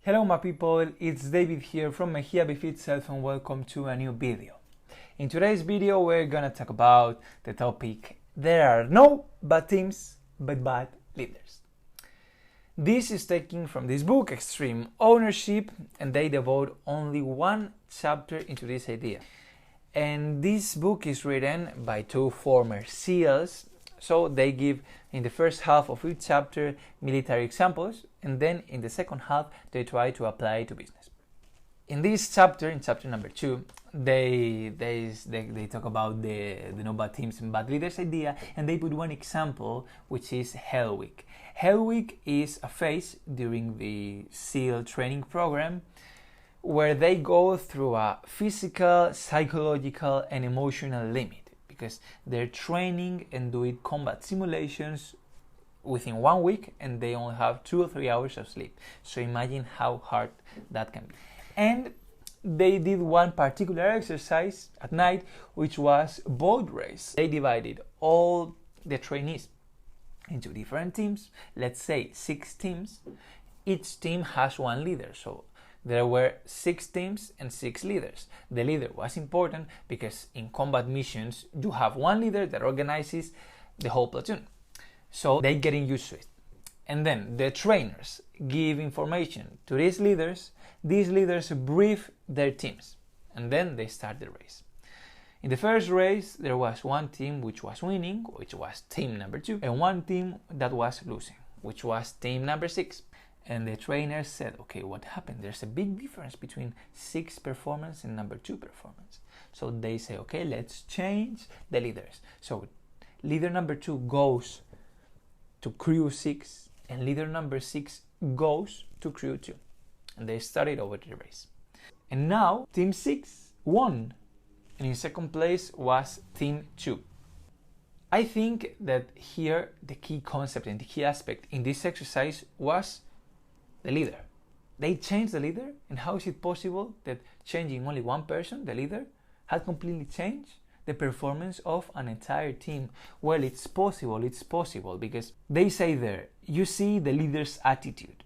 Hello my people, it's David here from Mejia Be Fit Self and welcome to a new video. In today's video we're gonna talk about the topic there are no bad teams but bad leaders. This is taken from this book Extreme Ownership, and they devote only one chapter into this idea. And this book is written by two former SEALs, so they give in the first half of each chapter military examples, and then in the second half they try to apply it to business. In this chapter, in chapter number 2, they talk about the no bad teams and bad leaders idea, and they put one example, which is Hell Week. Hell Week is a phase during the SEAL training program where they go through a physical, psychological, and emotional limit, because they're training and doing combat simulations within 1 week, and they only have 2 or 3 hours of sleep. So imagine how hard that can be. And they did one particular exercise at night, which was boat race. They divided all the trainees into different teams, let's say 6 teams. Each team has one leader, so there were 6 teams and 6 leaders. The leader was important because in combat missions you have one leader that organizes the whole platoon. So they're getting used to it. And then the trainers give information to these leaders brief their teams, and then they start the race. In the first race there was one team which was winning, which was team number 2, and one team that was losing, which was team number 6. And the trainer said, okay, what happened? There's a big difference between 6 performance and number 2 performance. So they say, okay, let's change the leaders. So leader number 2 goes to crew 6 and leader number 6 goes to crew 2. And they started over the race. And now team 6 won. And in second place was team 2. I think that here the key concept and the key aspect in this exercise was the leader. They changed the leader, and how is it possible that changing only one person, the leader, had completely changed the performance of an entire team? Well, it's possible because they say there, you see the leader's attitude.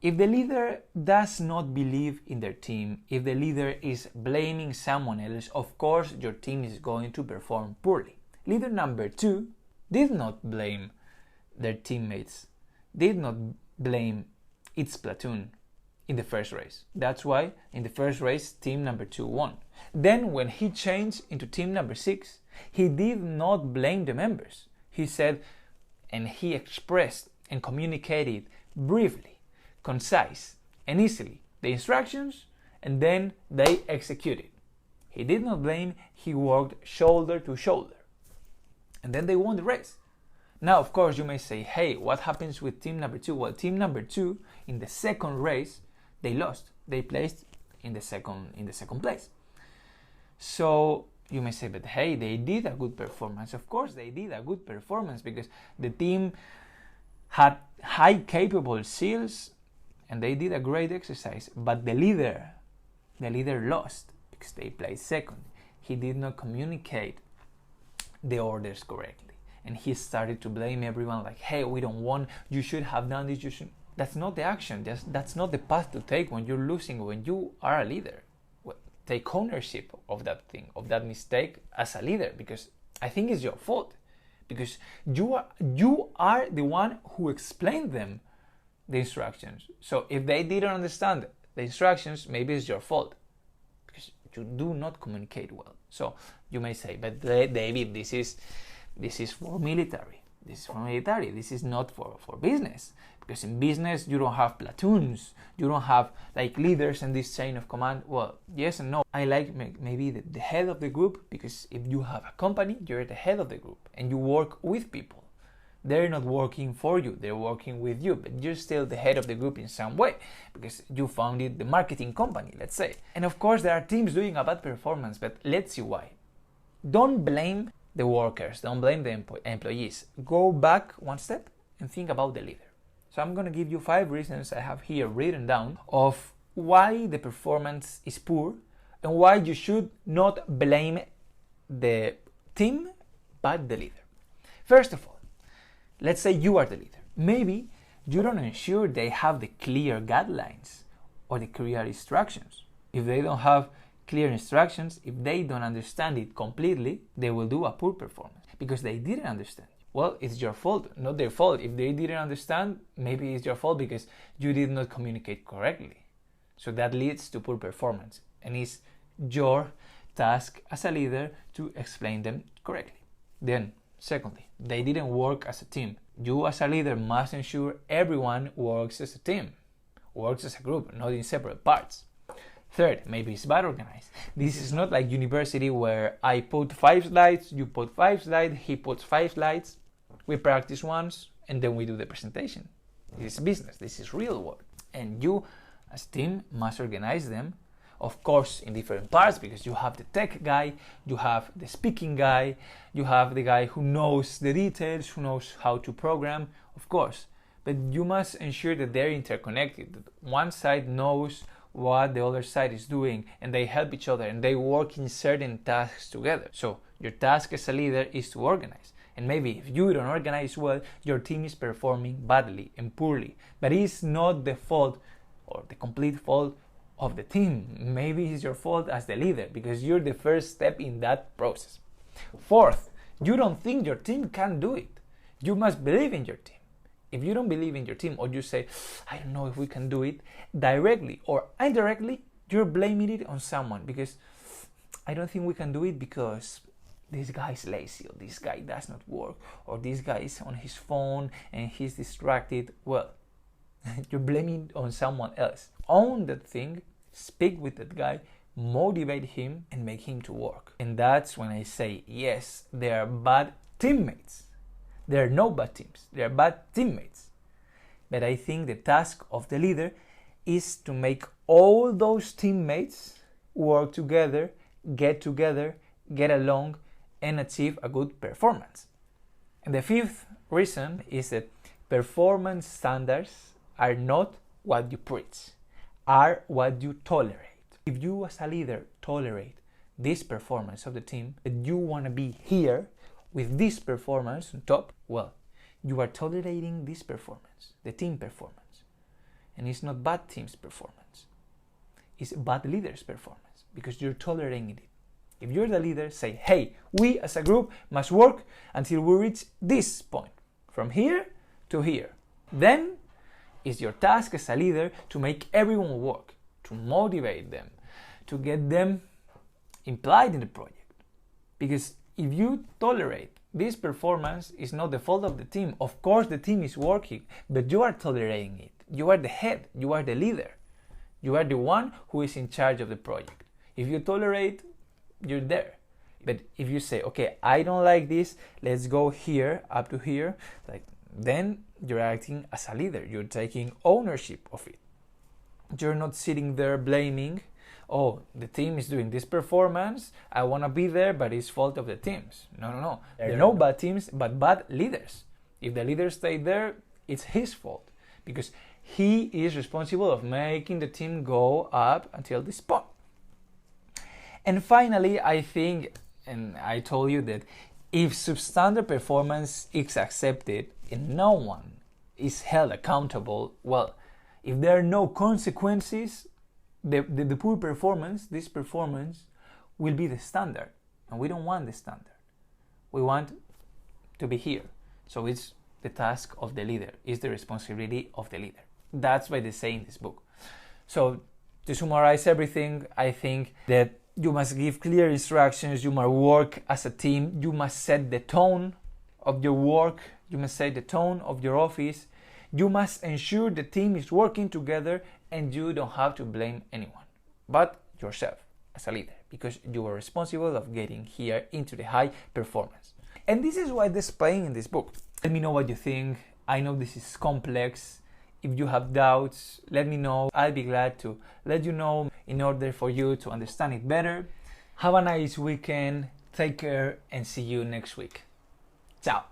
If the leader does not believe in their team, if the leader is blaming someone else, of course your team is going to perform poorly. Leader number 2 did not blame their teammates, did not blame its platoon in the first race. That's why in the first race team number 2 won. Then when he changed into team number 6, he did not blame the members. He said, and he expressed and communicated briefly, concise and easily the instructions, and then they executed. He did not blame, he worked shoulder to shoulder. And then they won the race. Now, of course, you may say, hey, what happens with team number 2? Well, team number 2, in the second race, they lost. They placed in the second place. So you may say, but hey, they did a good performance. Of course, they did a good performance because the team had high capable SEALs and they did a great exercise. But the leader lost because they placed second. He did not communicate the orders correctly. And he started to blame everyone like, hey, we don't want, you should have done this, you should. That's not the action, that's not the path to take when you're losing, when you are a leader. Well, take ownership of that thing, of that mistake as a leader, because I think it's your fault. Because you are the one who explained them the instructions. So if they didn't understand the instructions, maybe it's your fault. Because you do not communicate well. So you may say, but David, this is for military. This is not for business. Because in business, you don't have platoons. You don't have like leaders in this chain of command. Well, yes and no. I like maybe the head of the group, because if you have a company, you're the head of the group and you work with people. They're not working for you. They're working with you, but you're still the head of the group in some way because you founded the marketing company, let's say. And of course, there are teams doing a bad performance, but let's see why. Don't blame the workers, don't blame the employees. Go back one step and think about the leader. So I'm going to give you 5 reasons I have here written down of why the performance is poor and why you should not blame the team but the leader. First of all, let's say you are the leader. Maybe you don't ensure they have the clear guidelines or the clear instructions. If they don't have clear instructions, if they don't understand it completely, they will do a poor performance because they didn't understand. Well, it's your fault, not their fault. If they didn't understand, maybe it's your fault because you did not communicate correctly. So that leads to poor performance, and it's your task as a leader to explain them correctly. Then, secondly, they didn't work as a team. You as a leader must ensure everyone works as a team, works as a group, not in separate parts. Third, maybe it's bad organized. This is not like university where I put 5 slides, you put 5 slides, he puts 5 slides, we practice once, and then we do the presentation. This is business, this is real work. And you as a team must organize them, of course, in different parts, because you have the tech guy, you have the speaking guy, you have the guy who knows the details, who knows how to program, of course. But you must ensure that they're interconnected, that one side knows what the other side is doing, and they help each other, and they work in certain tasks together. So your task as a leader is to organize. And maybe if you don't organize well, your team is performing badly and poorly. But it's not the fault or the complete fault of the team. Maybe it's your fault as the leader because you're the first step in that process. Fourth, you don't think your team can do it. You must believe in your team. If you don't believe in your team, or you say, I don't know if we can do it, directly or indirectly, you're blaming it on someone because I don't think we can do it because this guy is lazy, or this guy does not work, or this guy is on his phone and he's distracted. Well, you're blaming on someone else. Own that thing, speak with that guy, motivate him, and make him to work. And that's when I say, yes, they are bad teammates. There are no bad teams, they are bad teammates. But I think the task of the leader is to make all those teammates work together, get along, and achieve a good performance. And the fifth reason is that performance standards are not what you preach, are what you tolerate. If you as a leader tolerate this performance of the team, that you want to be here with this performance on top, well, you are tolerating this performance, the team performance. And it's not bad team's performance, it's bad leader's performance because you're tolerating it. If you're the leader, say, hey, we as a group must work until we reach this point, from here to here. Then it's your task as a leader to make everyone work, to motivate them, to get them implied in the project. Because if you tolerate this performance, it's not the fault of the team. Of course, the team is working, but you are tolerating it. You are the head, you are the leader. You are the one who is in charge of the project. If you tolerate, you're there. But if you say, okay, I don't like this, let's go here, up to here, then you're acting as a leader. You're taking ownership of it. You're not sitting there blaming, oh, the team is doing this performance, I want to be there, but it's fault of the teams. No. There are no bad teams, but bad leaders. If the leader stayed there, it's his fault because he is responsible of making the team go up until this point. And finally, I think, and I told you that if substandard performance is accepted and no one is held accountable, well, if there are no consequences, the poor performance, this performance, will be the standard. And we don't want the standard. We want to be here. So it's the task of the leader, it's the responsibility of the leader. That's why they say in this book. So to summarize everything, I think that you must give clear instructions, you must work as a team, you must set the tone of your work, you must set the tone of your office, you must ensure the team is working together, and you don't have to blame anyone but yourself as a leader because you are responsible of getting here into the high performance. And this is what they're explaining in this book. Let me know what you think. I know this is complex. If you have doubts, let me know. I'll be glad to let you know in order for you to understand it better. Have a nice weekend. Take care and see you next week. Ciao.